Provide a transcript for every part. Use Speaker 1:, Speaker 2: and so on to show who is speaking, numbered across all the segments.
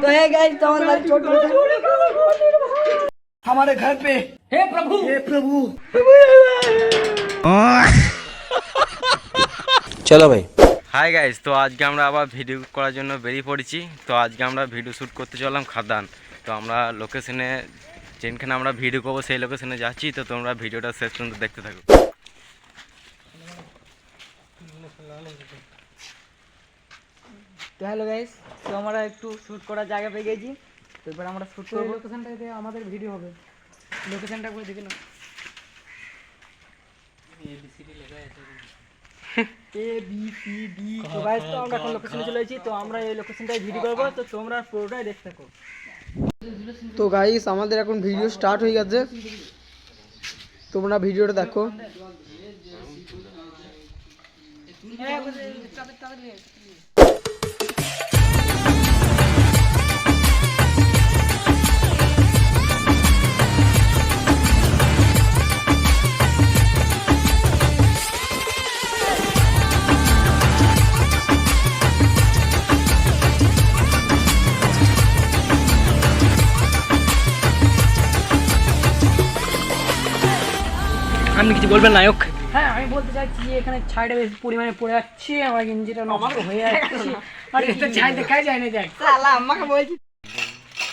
Speaker 1: तो है गाइस तो हमारे घर पे हे प्रभु
Speaker 2: চলো ভাই।
Speaker 3: হাই গাইস, তো আজকে আমরা আবার ভিডিও করার জন্য বেরিয়ে পড়েছি। তো আজকে আমরা ভিডিও শ্যুট করতে চললাম খাদান। তো আমরা লোকেশনে যেখানে আমরা ভিডিও করবো সেই লোকেশনে যাচ্ছি। তো তোমরা ভিডিওটা শেষ পর্যন্ত দেখতে থাকো।
Speaker 1: তো হ্যালো গাইস, তো আমরা একটু শ্যুট করার জায়গা পেয়ে গেছি। তো এবার আমরা শ্যুট করব। লোকেশনটাতে আমাদের ভিডিও হবে। লোকেশনটা করে দেখে নাও। A B C D. তো গাইস তো আমরা এখন লোকেশনে চলে এসেছি। তো আমরা এই লোকেশনটায় ভিডিও করব। তো তোমরা পুরোটাই দেখতে থাকো।
Speaker 4: তো গাইস আমাদের এখন ভিডিও স্টার্ট হয়ে গেছে, তোমরা ভিডিওটা দেখো।
Speaker 1: আপনি কিছু বলবেন নায়ক? হ্যাঁ, আমি বলতে চাইছি যে এখানে ছাইটা বেশি পরিমাণে পড়ে যাচ্ছে, আমার গেঞ্জিটা নষ্ট হয়ে যাচ্ছে। আর এটা ছাই দেখাই যায় না, দেখ শালা আমাকে বলছি।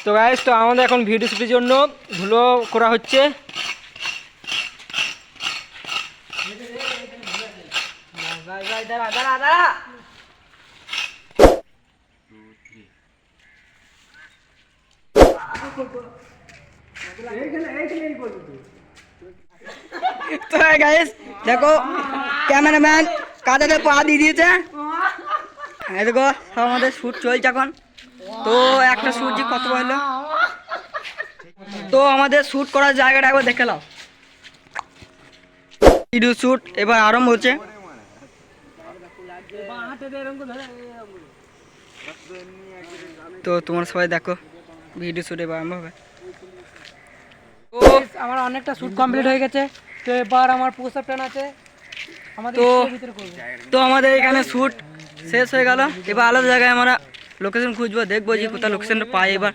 Speaker 1: তো গাইস তো আমাদের এখন ভিডিও শুটের জন্য ধুলো করা হচ্ছে। তো গাইস দেখো ক্যামেরাম্যান কাঁধাতে পা দিয়ে দিয়েছে। এই দেখো আমাদের শুট চলছে এখন। তো একটা শুট যে কত হলো। তো আমাদের শুট করার জায়গাটা একবার দেখে নাও। ভিডিও শুট এবার আরম্ভ হচ্ছে। তো তোমরা সবাই দেখো ভিডিও শুট এবার আরম্ভ হবে। তো আমার অনেকটা শুট কমপ্লিট হয়ে গেছে। তো এবার আমার পোস্টার প্ল্যান আছে আমাদের ভিতরে করব। তো আমাদের এখানে শুট শেষ হয়ে গেল। এবার আলাদা জায়গায় আমরা লোকেশন খুঁজবো, দেখবো যে কোথায় লোকেশনটা পাই। এবার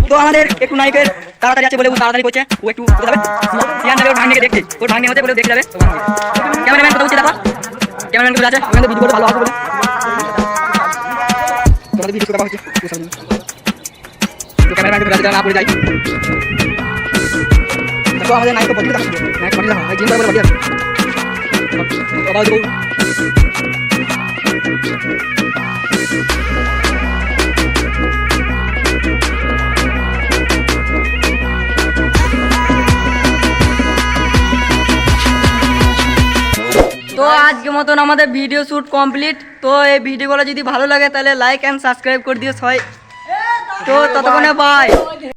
Speaker 1: তো আমাদের একটু নায়কের তাড়াতাড়ি আছে বলে ও তাড়াতাড়ি করছে। ও একটু যাবে সিয়ান যাবে, ওর ভাঙনে দেখতে, ওর ভাঙনে হতে বলে দেখে যাবে। ক্যামেরাম্যান কোথাও দেখো, ক্যামেরাম্যান কোথায় আছে? ওখানে ভিডিও করতে ভালো হবে বলে তোমাদের ভিডিও করা হচ্ছে। তো ক্যামেরাম্যান কোথায় না পড়ে যাই। তো আমাদের নায়ক বদলে দেখো, নায়ক বদলে দেখো, জিম করে বদলে দেখো। আবার দেখো তো আজকের মতন আমাদের ভিডিও শ্যুট কমপ্লিট। তো এই ভিডিওগুলো যদি ভালো লাগে তাহলে লাইক অ্যান্ড সাবস্ক্রাইব করে দিও সবাই। তো ততক্ষণে বাই।